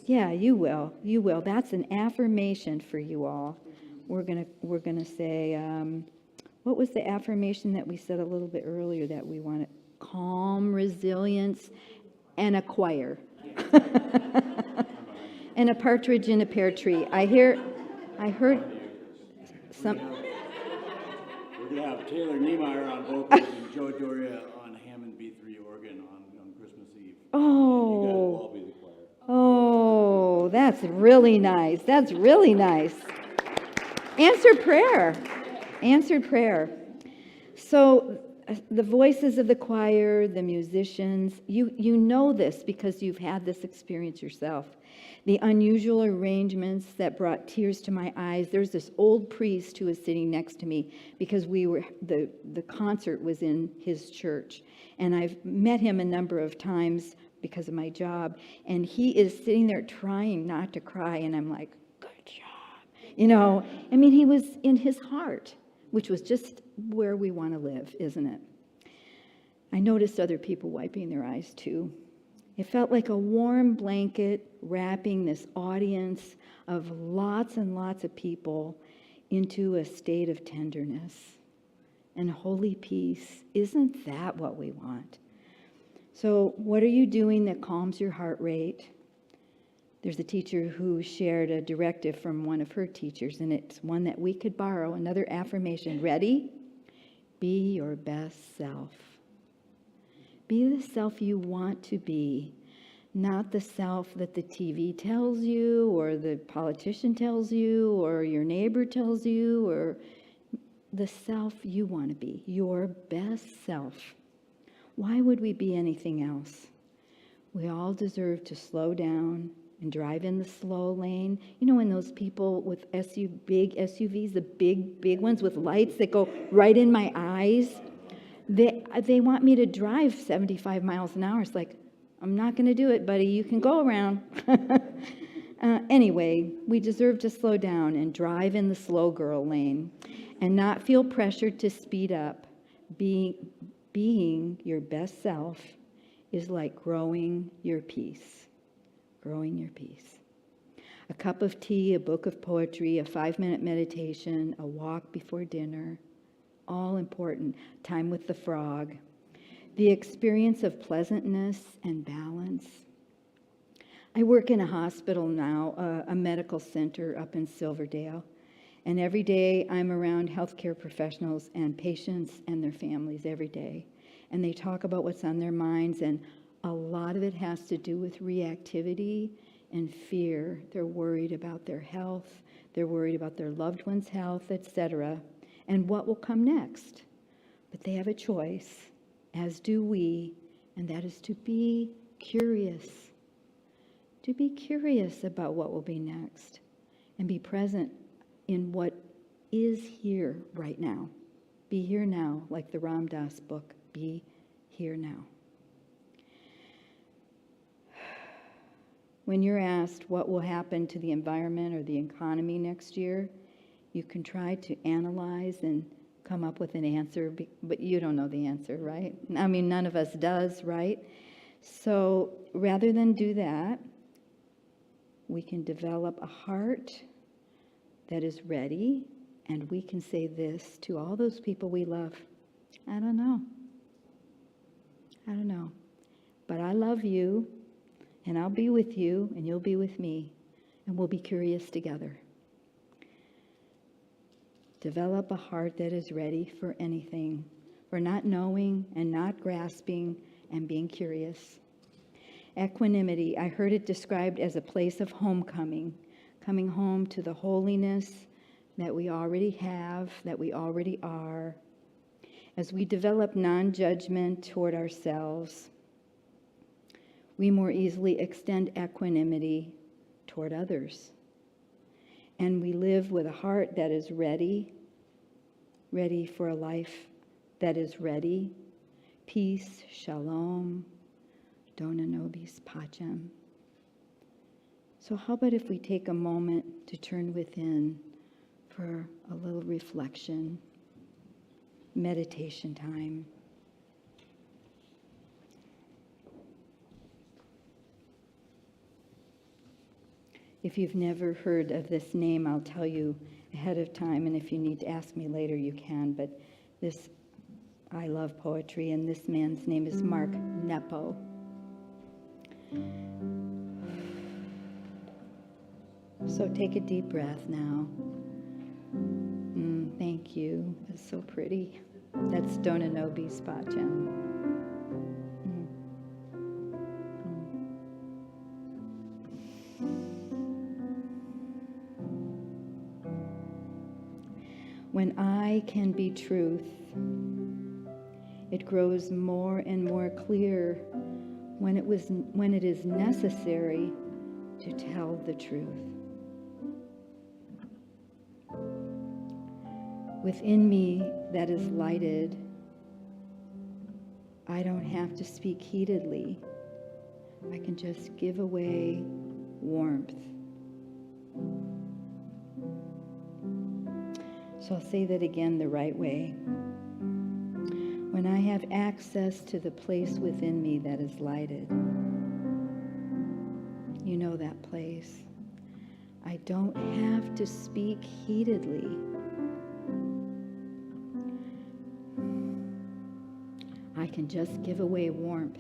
Yeah, you will. You will. That's an affirmation for you all. We're gonna say, what was the affirmation that we said a little bit earlier that we want to calm resilience, and a choir. And a partridge in a pear tree. I heard some. We're going to have Taylor Niemeyer on vocals and Joe Doria on Hammond B3 organ on Christmas Eve. Oh. You guys will all be the choir. Oh, that's really nice. That's really nice. Answered prayer. Answered prayer. So the voices of the choir, the musicians, you know this because you've had this experience yourself. The unusual arrangements that brought tears to my eyes. There's this old priest who was sitting next to me because the concert was in his church. And I've met him a number of times because of my job. And he is sitting there trying not to cry. And I'm like, good job. You know, I mean, he was in his heart, which was just where we want to live, isn't it? I noticed other people wiping their eyes too. It felt like a warm blanket wrapping this audience of lots and lots of people into a state of tenderness and holy peace. Isn't that what we want? So what are you doing that calms your heart rate? There's a teacher who shared a directive from one of her teachers, and it's one that we could borrow. Another affirmation. Ready? Be your best self. Be the self you want to be, not the self that the TV tells you, or the politician tells you, or your neighbor tells you, or the self you want to be, your best self. Why would we be anything else? We all deserve to slow down and drive in the slow lane. You know, when those people with big SUVs, the big ones with lights that go right in my eyes, they want me to drive 75 miles an hour. It's like, I'm not going to do it, buddy. You can go around. Anyway, we deserve to slow down and drive in the slow girl lane and not feel pressured to speed up. Being your best self is like growing your peace. Growing your peace. A cup of tea, a book of poetry, a 5-minute meditation, a walk before dinner. All important. Time with the frog. The experience of pleasantness and balance. I work in a hospital now, a medical center up in Silverdale. And every day I'm around healthcare professionals and patients and their families every day. And they talk about what's on their minds, and a lot of it has to do with reactivity and fear. They're worried about their health. They're worried about their loved one's health, etc. And what will come next. But they have a choice, as do we, and that is to be curious. To be curious about what will be next and be present in what is here right now. Be here now, like the Ram Dass book, be here now. When you're asked what will happen to the environment or the economy next year, you can try to analyze and come up with an answer, but you don't know the answer, right? I mean, none of us does, right? So rather than do that, we can develop a heart that is ready, and we can say this to all those people we love. I don't know. But I love you, and I'll be with you, and you'll be with me, and we'll be curious together. Develop a heart that is ready for anything, for not knowing and not grasping and being curious. Equanimity, I heard it described as a place of homecoming, coming home to the holiness that we already have, that we already are. As we develop non-judgment toward ourselves, we more easily extend equanimity toward others. And we live with a heart that is ready for a life that is ready. Peace, shalom, Dona Novis Pacem. So how about if we take a moment to turn within for a little reflection, meditation time. If you've never heard of this name, I'll tell you ahead of time, and if you need to ask me later, you can. But this I love poetry, and this man's name is Mark Nepo. So take a deep breath now. Thank you. It's so pretty. That's Dona Novis Pacem. When I can be truth, it grows more and more clear when it is necessary to tell the truth. Within me that is lighted, I don't have to speak heatedly. I can just give away warmth. So I'll say that again the right way. When I have access to the place within me that is lighted, you know that place. I don't have to speak heatedly. I can just give away warmth.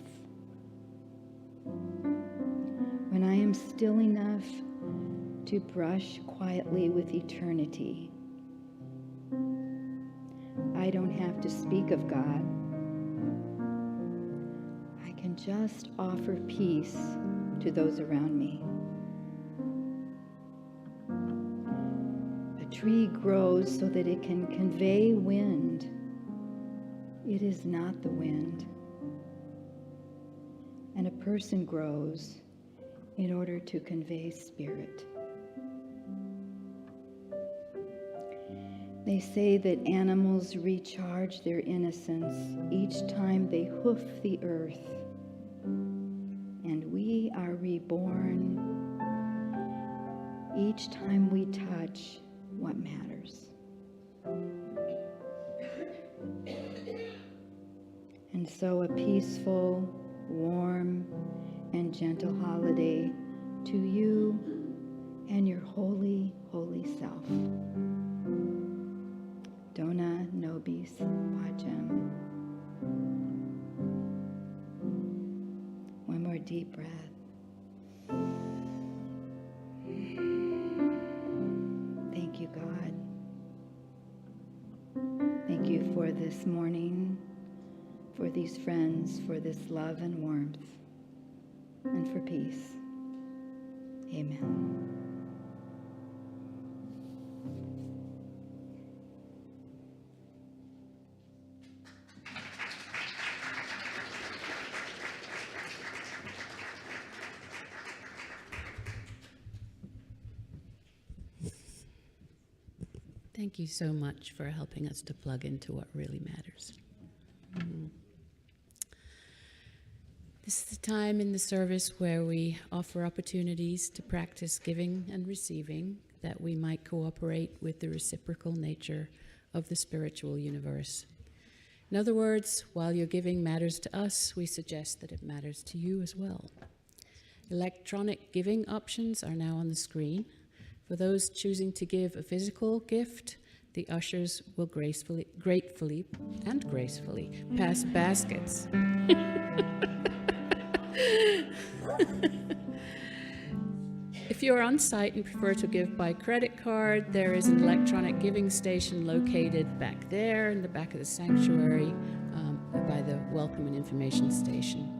When I am still enough to brush quietly with eternity, I don't have to speak of God. I can just offer peace to those around me. A tree grows so that it can convey wind. It is not the wind. And a person grows in order to convey spirit. They say that animals recharge their innocence each time they hoof the earth. And we are reborn each time we touch what matters. And so a peaceful, warm, and gentle holiday to you and your holy, holy self. Dona Novis Pacem. One more deep breath. Thank you, God. Thank you for this morning, for these friends, for this love and warmth, and for peace. Amen. Thank you so much for helping us to plug into what really matters. This is the time in the service where we offer opportunities to practice giving and receiving, that we might cooperate with the reciprocal nature of the spiritual universe. In other words, while your giving matters to us, we suggest that it matters to you as well. Electronic giving options are now on the screen. For those choosing to give a physical gift, the ushers will gratefully pass baskets. If you're on site and prefer to give by credit card, there is an electronic giving station located back there in the back of the sanctuary by the Welcome and Information Station.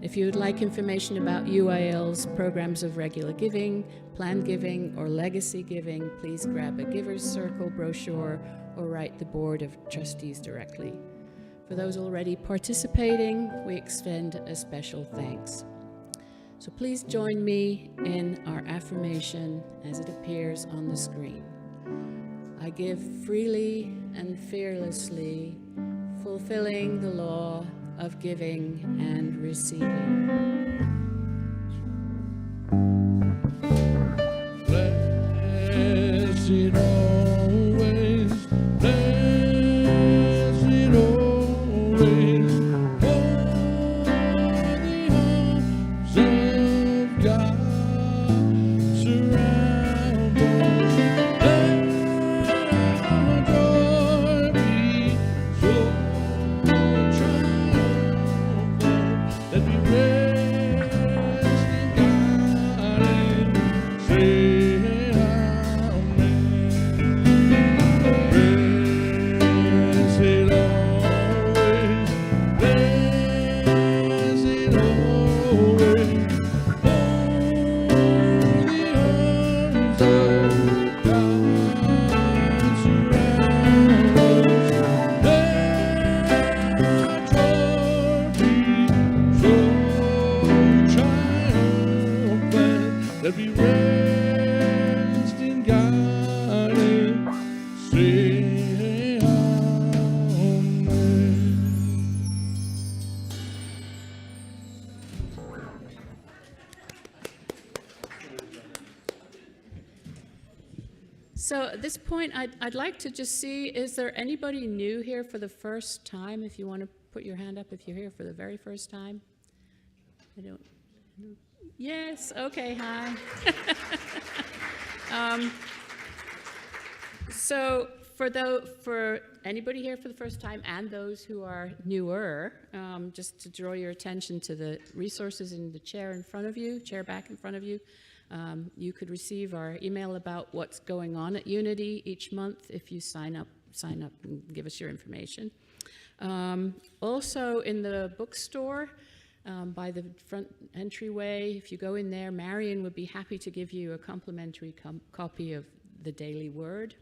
If you would like information about UIL's programs of regular giving, planned giving, or legacy giving, please grab a Giver's Circle brochure or write the Board of Trustees directly. For those already participating, we extend a special thanks. So please join me in our affirmation as it appears on the screen. I give freely and fearlessly, fulfilling the law of giving and receiving. Blessed always, blessed always, for the arms of God surround us. Let our joy be so that we rest in God and say amen. Blessed always, blessed always, oh, the arms of God surround us. Let our joy be so triumphant that we rest in God and say amen. So at this point, I'd like to just see, is there anybody new here for the first time? If you want to put your hand up if you're here for the very first time. I don't. Yes, okay, hi. So for anybody here for the first time and those who are newer, just to draw your attention to the resources in the chair in front of you, chair back in front of you. You could receive our email about what's going on at Unity each month if you sign up and give us your information. Also in the bookstore, by the front entryway, if you go in there, Marion would be happy to give you a complimentary copy of the Daily Word,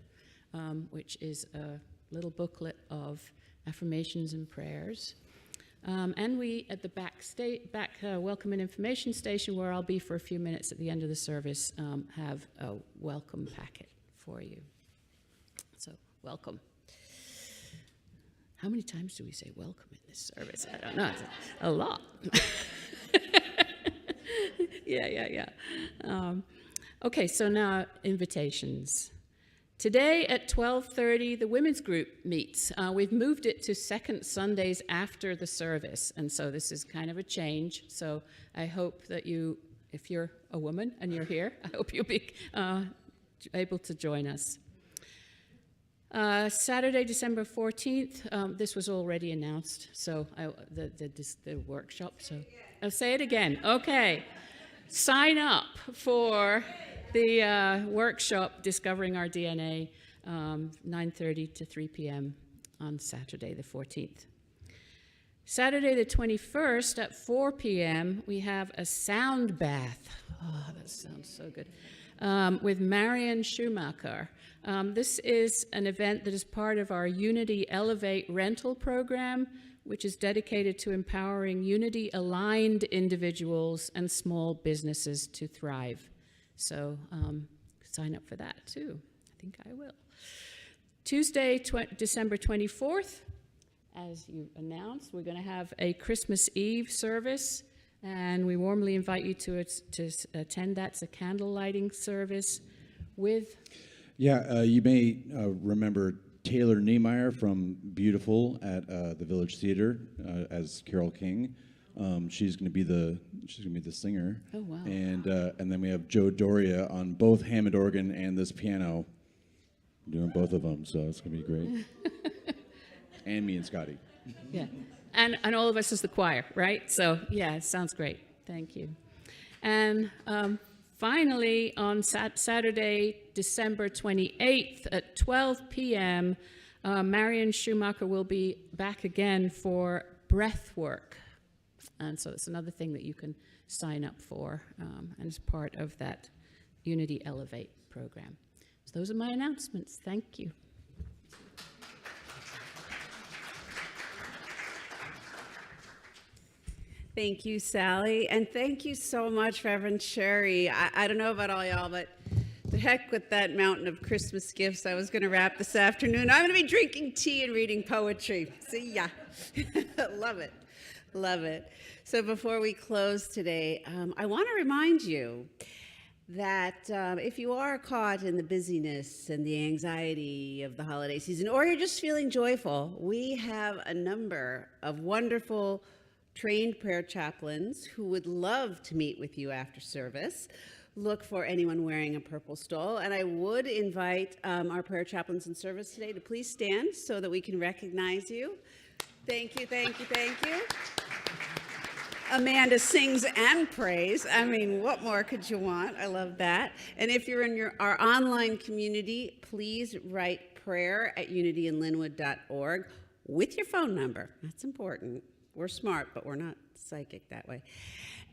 which is a little booklet of affirmations and prayers. And we, at the back welcome and information station, where I'll be for a few minutes at the end of the service, have a welcome packet for you. So, welcome. How many times do we say welcome in this service? I don't know. It's a lot. Yeah. Okay, so now invitations. Today at 12:30, the women's group meets. We've moved it to second Sundays after the service, and so this is kind of a change. So I hope that you, if you're a woman and you're here, I hope you'll be able to join us. Saturday, December 14th, this was already announced, so the workshop, so I'll say it again. Okay, sign up for the workshop, Discovering Our DNA, 9:30 to 3 p.m. on Saturday, the 14th. Saturday, the 21st at 4 p.m., we have a sound bath. Oh, that sounds so good. With Marion Schumacher. This is an event that is part of our Unity Elevate rental program, which is dedicated to empowering Unity-aligned individuals and small businesses to thrive. So sign up for that too. I think I will. Tuesday, December 24th, as you announced, we're going to have a Christmas Eve service, and we warmly invite you to attend that. It's a candle lighting service with... Yeah, you may remember Taylor Niemeyer from Beautiful at the Village Theater as Carole King. She's going to be the singer. Oh wow! And then we have Joe Doria on both Hammond organ and this piano, doing both of them. So it's going to be great. And me and Scotty. Yeah, and all of us as the choir, right? So yeah, it sounds great. Thank you. And finally, on Saturday, December 28th at 12 p.m., Marion Schumacher will be back again for breath work. And so it's another thing that you can sign up for, and it's part of that Unity Elevate program. So those are my announcements. Thank you. Thank you, Sally, and thank you so much, Reverend Sherry. I don't know about all y'all, but the heck with that mountain of Christmas gifts I was going to wrap this afternoon. I'm going to be drinking tea and reading poetry. See ya. Love it. Love it. So before we close today, I want to remind you that if you are caught in the busyness and the anxiety of the holiday season, or you're just feeling joyful, we have a number of wonderful trained prayer chaplains who would love to meet with you after service. Look for anyone wearing a purple stole. And I would invite our prayer chaplains in service today to please stand so that we can recognize you. Thank you, thank you, thank you. Amanda sings and prays. I mean, what more could you want? I love that. And if you're in our online community, please write prayer@unityinlynnwood.org with your phone number. That's important. We're smart, but we're not psychic that way.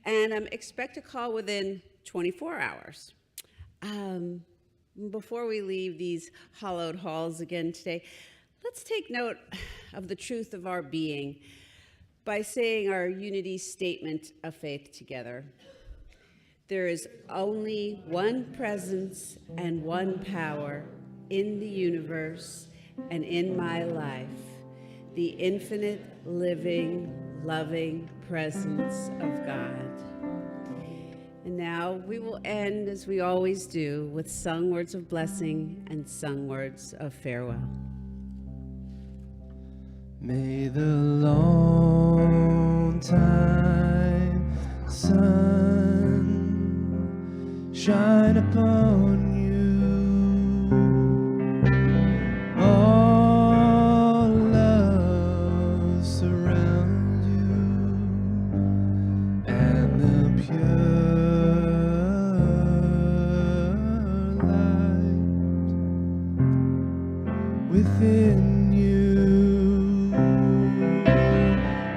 And expect a call within 24 hours. Before we leave these hallowed halls again today, let's take note of the truth of our being by saying our unity statement of faith together. There is only one presence and one power in the universe and in my life, the infinite, living, loving presence of God. And now we will end, as we always do, with sung words of blessing and sung words of farewell. May the long time sun shine upon you. All love surround you, and the pure light within you.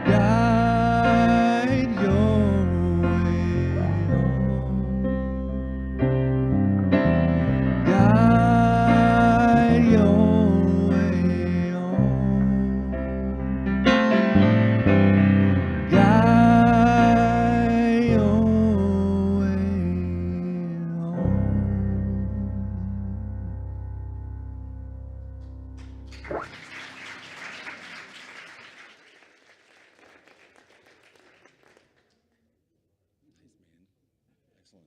Guide your way on. Guide your way on. Guide your way on. Excellent.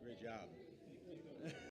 Great job.